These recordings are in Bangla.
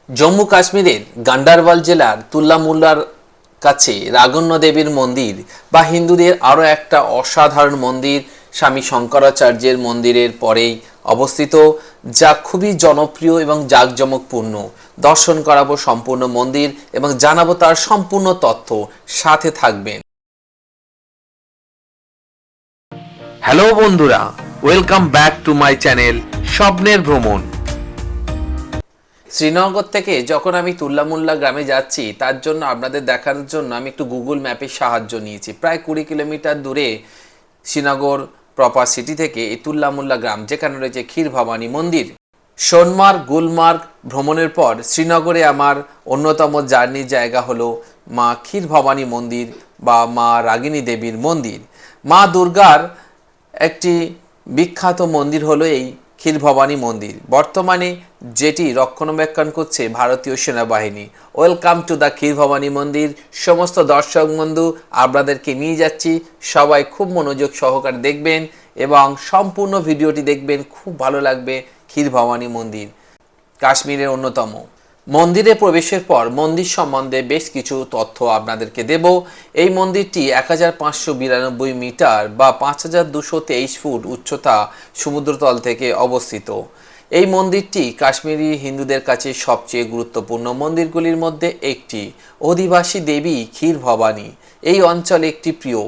জম্মু কাশ্মীরের গান্ডারবাল জেলার তুল্লামুল্লার কাছে রাগণ্য দেবীর মন্দির বা হিন্দুদের আরও একটা অসাধারণ মন্দির স্বামী শঙ্করাচার্যের মন্দিরের পরেই অবস্থিত, যা খুবই জনপ্রিয় এবং জাঁকজমকপূর্ণ। দর্শন করাবো সম্পূর্ণ মন্দির এবং জানাবো তার সম্পূর্ণ তথ্য। সাথে থাকবেন। হ্যালো বন্ধুরা, welcome back to my channel স্বপ্নের ভ্রমণ। শ্রীনগর থেকে যখন আমি তুল্লামুল্লা গ্রামে যাচ্ছি, তার জন্য আপনাদের দেখার জন্য আমি একটু গুগল ম্যাপের সাহায্য নিয়েছি। প্রায় 20 কিলোমিটার দূরে শ্রীনগর প্রপার সিটি থেকে এই তুল্লামুল্লা গ্রাম, যেখানে রয়েছে ক্ষীর ভবানী মন্দির। সোনমার্গ, গুলমার্গ ভ্রমণের পর শ্রীনগরে আমার অন্যতম জার্নির জায়গা হলো মা ক্ষীর ভবানী মন্দির বা মা রাগিনী দেবীর মন্দির। মা দুর্গার একটি বিখ্যাত মন্দির হলো এই ক্ষীর ভবানী মন্দির, বর্তমানে যেটি রক্ষণাবেক্ষণ করছে ভারতীয় সেনাবাহিনী। ওয়েলকাম টু দ্য ক্ষীর ভবানী মন্দির। সমস্ত দর্শক বন্ধু, আপনাদেরকে নিয়ে যাচ্ছি, সবাই খুব মনোযোগ সহকারে দেখবেন এবং সম্পূর্ণ ভিডিওটি দেখবেন, খুব ভালো লাগবে। ক্ষীর ভবানী মন্দির কাশ্মীরের অন্যতম। মন্দিরে প্রবেশের পর মন্দির সম্বন্ধে বেশ কিছু তথ্য আপনাদেরকে দেব। এই মন্দিরটি 1592 মিটার বা 5223 ফুট উচ্চতা সমুদ্রতল থেকে অবস্থিত। এই মন্দিরটি কাশ্মীরি হিন্দুদের কাছে সবচেয়ে গুরুত্বপূর্ণ মন্দিরগুলির মধ্যে একটি। অধিবাসী দেবী ক্ষীর ভবানী এই অঞ্চলে একটি প্রিয়।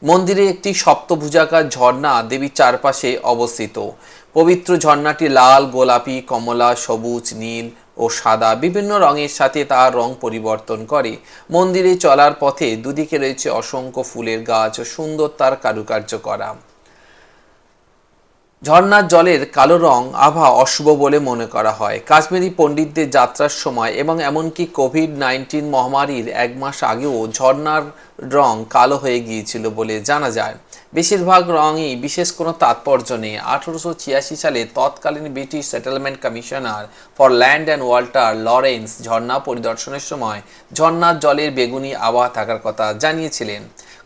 মন্দিরে একটি সপ্তভুজাকার ঝর্ণা দেবীর চারপাশে অবস্থিত। পবিত্র ঝর্ণাটি লাল, গোলাপি, কমলা, সবুজ, নীল ও সাদা বিভিন্ন রঙের সাথে তার রং পরিবর্তন করে। মন্দিরে চলার পথে দুদিকে রয়েছে অসংখ্য ফুলের গাছ ও সুন্দর তার কারুকার্য করা। ঝর্ণার জলের কালো রং আভা অশুভ বলে মনে করা হয়। কাশ্মীরি পণ্ডিতদের যাত্রার সময় এবং এমনকি কোভিড-19 মহামারীর 1 মাস আগেও ঝর্ণার রং কালো হয়ে গিয়েছিল বলে জানা যায়। বেশিরভাগ রঙই বিশেষ কোনো তাৎপর্য নেই। 1886 সালে তৎকালীন British settlement commissioner for land and water Lawrence ঝর্ণা পরিদর্শনের সময় ঝর্ণার জলের বেগুনি আভা থাকার কথা জানিয়েছিলেন।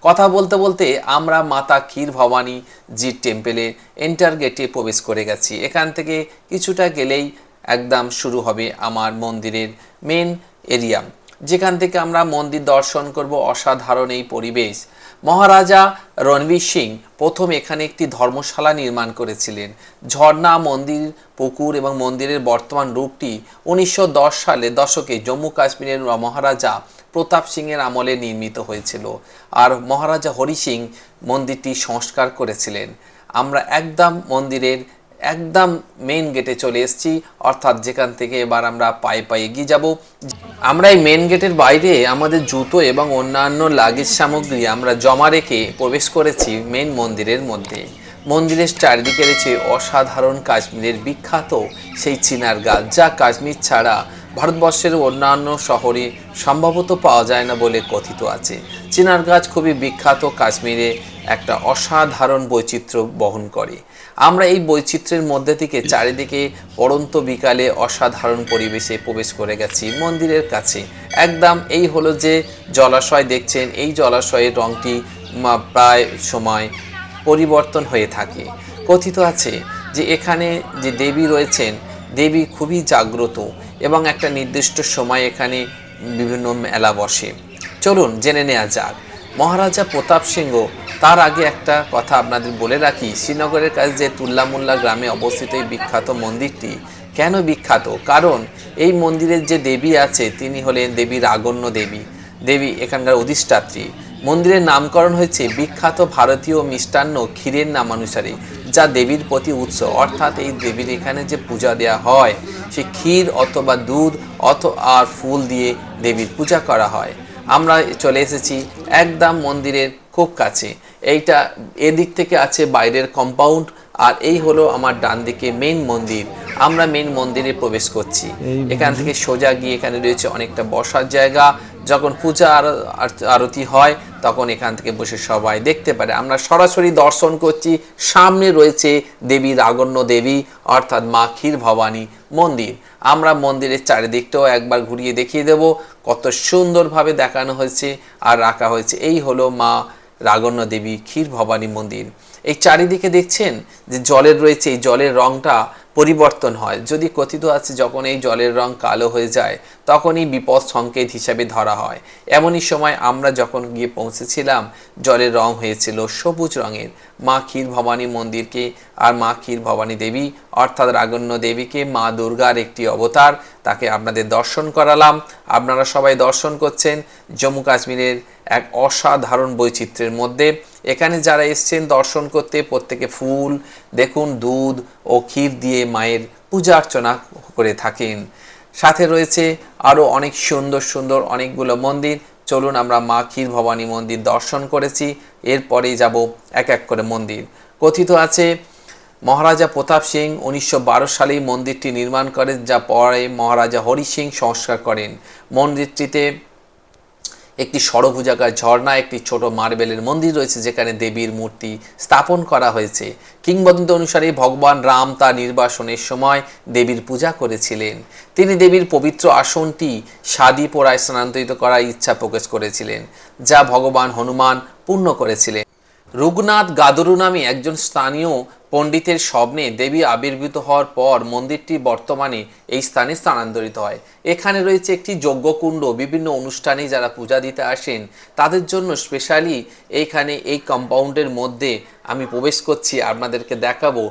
কথা বলতে বলতে আমরা মাতা ক্ষীর ভবানী জির টেম্পেলে এন্টার গেটে প্রবেশ করে গেছি। এখান থেকে কিছুটা গেলেই একদম শুরু হবে আমার মন্দিরের মেন এরিয়া, যেখান থেকে আমরা মন্দির দর্শন করব। অসাধারণ এই পরিবেশ। মহারাজা রণবীর সিং প্রথম এখানে একটি ধর্মশালা নির্মাণ করেছিলেন। ঝর্ণা, মন্দির, পুকুর এবং মন্দিরের বর্তমান রূপটি 1910 সালের দশকে জম্মু কাশ্মীরের মহারাজা প্রতাপ সিংয়ের আমলে নির্মিত হয়েছিল, আর মহারাজা হরি সিং মন্দিরটি সংস্কার করেছিলেন। আমরা একদম মন্দিরের একদম মেন গেটে চলে এসেছি, অর্থাৎ যেখান থেকে এবার আমরা পায়ে পায়ে এগিয়ে যাব। আমরা এই মেন গেটের বাইরে আমাদের জুতো এবং অন্যান্য লাগেজ সামগ্রী আমরা জমা রেখে প্রবেশ করেছি মেন মন্দিরের মধ্যে। মন্দিরের চারিদিকে রয়েছে অসাধারণ কাশ্মীরের বিখ্যাত সেই চিনার গাছ, যা কাশ্মীর ছাড়া ভারতবর্ষের অন্যান্য শহরে সম্ভবত পাওয়া যায় না বলে কথিত আছে। চিনার গাছ খুবই বিখ্যাত, কাশ্মীরে একটা অসাধারণ বৈচিত্র্য বহন করে। আমরা এই বৈচিত্র্যের মধ্যে থেকে চারিদিকে পড়ন্ত বিকালে অসাধারণ পরিবেশে প্রবেশ করে গেছি মন্দিরের কাছে। একদম এই হলো যে জলাশয় দেখছেন, এই জলাশয়ের রঙটি প্রায় সময় পরিবর্তন হয়ে থাকে। কথিত আছে যে এখানে যে দেবী রয়েছেন, দেবী খুবই জাগ্রত এবং একটা নির্দিষ্ট সময় এখানে বিভিন্ন মেলা বসে। চলুন জেনে নেওয়া যাক। মহারাজা প্রতাপ সিংহ, তার আগে একটা কথা আপনাদের বলে রাখি, শ্রীনগরের কাছে যে তুল্লামুল্লা গ্রামে অবস্থিত এই বিখ্যাত মন্দিরটি কেন বিখ্যাত, কারণ এই মন্দিরের যে দেবী আছে তিনি হলেন দেবী রাগণ্য দেবী। দেবী এখানকার অধিষ্ঠাত্রী। মন্দিরের নামকরণ হয়েছে বিখ্যাত ভারতীয় মিষ্টান্ন ক্ষীরের নামানুসারে, যা দেবীর প্রতি উৎস। অর্থাৎ এই দেবীর এখানে যে পূজা দেওয়া হয়, সে ক্ষীর অথবা দুধ আর ফুল দিয়ে দেবীর পূজা করা হয়। আমরা চলে এসেছি একদম মন্দিরের খুব কাছে। এইটা এদিক থেকে আছে বাইরের কম্পাউন্ড, আর এই হলো আমার ডান দিকে মেন মন্দির। আমরা মেন মন্দিরে প্রবেশ করছি। এখান থেকে সোজা গিয়ে এখানে রয়েছে অনেকটা বসার জায়গা। যখন পূজা আরতি হয় তখন এখান থেকে বসে সবাই দেখতে পারে। আমরা সরাসরি দর্শন করছি। সামনে রয়েছে দেবী রাগণ্য দেবী, অর্থাৎ মা ক্ষীর ভবানী মন্দির। আমরা মন্দিরের চারিদিকটাও একবার ঘুরিয়ে দেখিয়ে দেব, কত সুন্দরভাবে দেখানো হয়েছে আর রাখা হয়েছে। এই হলো মা রাগণ্য দেবী ক্ষীর ভবানী মন্দির। এই চারিদিকে দেখছেন যে জলের রয়েছে, এই জলের রংটা পরিবর্তন হয়। যদি কথিত আছে যখন এই জলের রং কালো হয়ে যায় তখনই বিপদ সংকেত হিসাবে ধরা হয়। এমনই সময় আমরা যখন গিয়ে পৌঁছেছিলাম জলের রং হয়েছিল সবুজ রঙের। মা ক্ষীর ভবানী মন্দিরকে আর মা ক্ষীর ভবানী দেবী অর্থাৎ রাগণ্য দেবীকে মা দুর্গার একটি অবতার, তাকে আপনাদের দর্শন করালাম। আপনারা সবাই দর্শন করছেন জম্মু কাশ্মীরের এক অসাধারণ বৈচিত্র্যের মধ্যে। এখানে যারা এসছেন দর্শন করতে প্রত্যেকে ফুল দেখুন, দুধ ও ক্ষীর দিয়ে মায়ের পূজা অর্চনা করে থাকেন। সাথে রয়েছে আরও অনেক সুন্দর সুন্দর অনেকগুলো মন্দির। চলুন আমরা মা ক্ষীর ভবানী মন্দির দর্শন করেছি, এরপরেই যাব এক এক করে মন্দির। কথিত আছে মহারাজা প্রতাপ সিং 1912 সালেই মন্দিরটি নির্মাণ করেন, যা পরে মহারাজা হরি সিং সংস্কার করেন। মন্দিরটিতে একটি ষড়ভুজাকার ঝর্ণা, একটি ছোট মার্বেলের মন্দির রয়েছে যেখানে দেবীর মূর্তি স্থাপন করা হয়েছে। কিংবদন্তি অনুসারে ভগবান রাম তার নির্বাসনের সময় দেবীর পূজা করেছিলেন। তিনি দেবীর পবিত্র আসনটি শাদীপোরায় স্থানান্তরিত করার ইচ্ছা প্রকাশ করেছিলেন, যা ভগবান হনুমান পূর্ণ করেছিলেন। রঘুনাথ গাদরু নামে একজন স্থানীয় পণ্ডিতের স্বপ্নে দেবী আবির্ভূত হওয়ার পর মন্দিরটি বর্তমানে এই স্থানে স্থানান্তরিত হয়। এখানে রয়েছে একটি যজ্ঞকুণ্ড। বিভিন্ন অনুষ্ঠানে যারা পূজা দিতে আসেন তাদের জন্য স্পেশালি এইখানে এই কম্পাউন্ডের মধ্যে আমি প্রবেশ করছি, আপনাদেরকে দেখাবো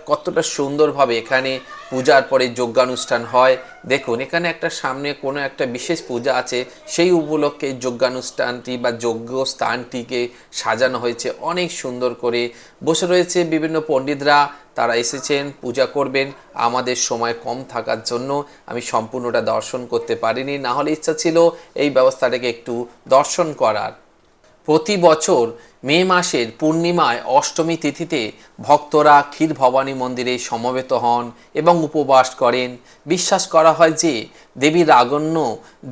কতটা সুন্দরভাবে এখানে পূজার পরে যজ্ঞানুষ্ঠান হয়। দেখুন এখানে একটা সামনে কোনো একটা বিশেষ পূজা আছে, সেই উপলক্ষে যজ্ঞানুষ্ঠানটি বা যজ্ঞ স্থানটিকে সাজানো হয়েছে অনেক সুন্দর করে। বসে রয়েছে বিভিন্ন পণ্ডিতরা, তারা এসেছেন পূজা করবেন। আমাদের সময় কম থাকার জন্য আমি সম্পূর্ণটা দর্শন করতে পারিনি, না হলে ইচ্ছা ছিল এই ব্যবস্থাটাকে একটু দর্শন করার। প্রতি বছর মে মাসের পূর্ণিমায় অষ্টমী তিথিতে ভক্তরা ক্ষীর ভবানী মন্দিরে সমবেত হন এবং উপবাস করেন। বিশ্বাস করা হয় যে দেবী রাগণ্য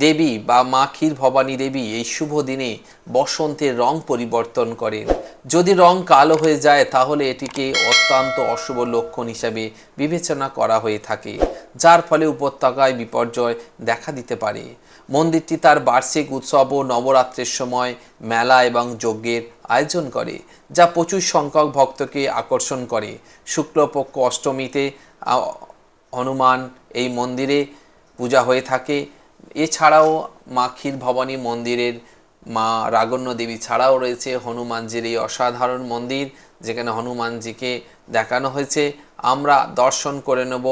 দেবী বা মা ক্ষীর ভবানী দেবী এই শুভ দিনে বসন্তের রং পরিবর্তন করেন। যদি রং কালো হয়ে যায় তাহলে এটিকে অত্যন্ত অশুভ লক্ষণ হিসাবে বিবেচনা করা হয়ে থাকে, যার ফলে উপত্যকায় বিপর্যয় দেখা দিতে পারে। মন্দিরটি তার বার্ষিক উৎসব ও নবরাত্রের সময় মেলা এবং যজ্ঞের আয়োজন করে, যা প্রচুর সংখ্যক ভক্তকে আকর্ষণ করে। শুক্লপক্ষ অষ্টমীতে হনুমান এই মন্দিরে পূজা হয়ে থাকে। এছাড়াও মা ক্ষীর ভবানী মন্দিরের মা রাগণ্য দেবী ছাড়াও রয়েছে হনুমানজির এই অসাধারণ মন্দির, যেখানে হনুমানজিকে দেখানো হয়েছে। আমরা দর্শন করে নেব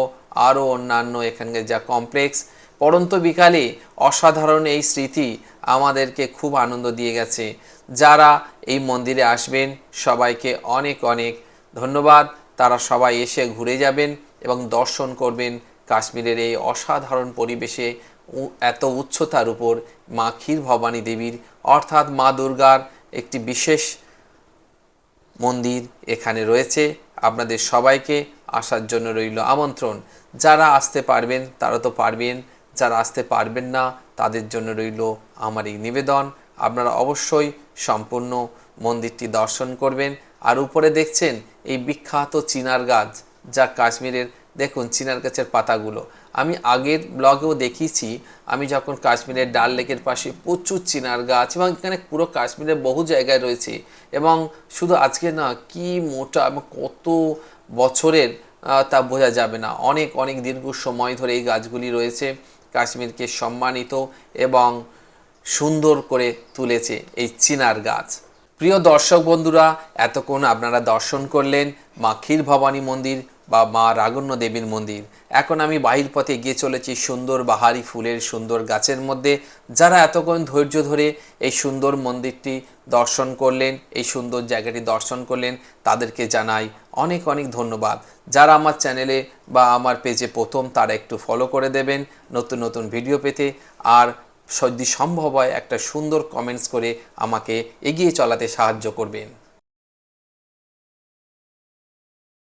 আরও অন্যান্য এখানকার যা কমপ্লেক্স। পড়ন্ত বিকালে অসাধারণ এই স্মৃতি আমাদেরকে খুব আনন্দ দিয়ে গেছে। যারা এই মন্দিরে আসবেন সবাইকে অনেক অনেক ধন্যবাদ। তারা সবাই এসে ঘুরে যাবেন এবং দর্শন করবেন কাশ্মীরের এই অসাধারণ পরিবেশে এত উচ্চতার উপর মা ক্ষীর ভবানী দেবীর অর্থাৎ মা দুর্গার একটি বিশেষ মন্দির এখানে রয়েছে। আপনাদের সবাইকে আসার জন্য রইল আমন্ত্রণ। যারা আসতে পারবেন তারা তো পারবেন, যারা আসতে পারবেন না তাদের জন্য রইল আমার এই নিবেদন, আপনারা অবশ্যই সম্পূর্ণ মন্দিরটি দর্শন করবেন। আর উপরে দেখছেন এই বিখ্যাত চিনার গাছ, যা কাশ্মীরের। দেখুন চিনার গাছের পাতাগুলো আমি আগের ব্লগেও দেখিয়েছি। আমি যখন কাশ্মীরের ডাল লেকের পাশে প্রচুর চিনার গাছ এবং এখানে পুরো কাশ্মীরের বহু জায়গায় রয়েছে, এবং শুধু আজকে না, কি মোটা এবং কত বছরের তা বোঝা যাবে না। অনেক অনেক দীর্ঘ সময় ধরে এই গাছগুলি রয়েছে, কাশ্মীরকে সম্মানিত এবং সুন্দর করে তুলেছে এই চিনার গাছ। প্রিয় দর্শক বন্ধুরা, এতক্ষণ আপনারা দর্শন করলেন মা ক্ষীর ভবানী মন্দির বা মা রাগণ্য দেবীর মন্দির। এখন আমি বাহির পথে এগিয়ে চলেছি সুন্দর বাহারি ফুলের সুন্দর গাছের মধ্যে। যারা এতক্ষণ ধৈর্য ধরে এই সুন্দর মন্দিরটি দর্শন করলেন, এই সুন্দর জায়গাটি দর্শন করলেন, তাদেরকে জানাই অনেক অনেক ধন্যবাদ। যারা আমার চ্যানেলে বা আমার পেজে প্রথম, তারা একটু ফলো করে দেবেন নতুন নতুন ভিডিও পেতে। আর যদি সম্ভব হয় একটা সুন্দর কমেন্টস করে আমাকে এগিয়ে চলাতে সাহায্য করবেন।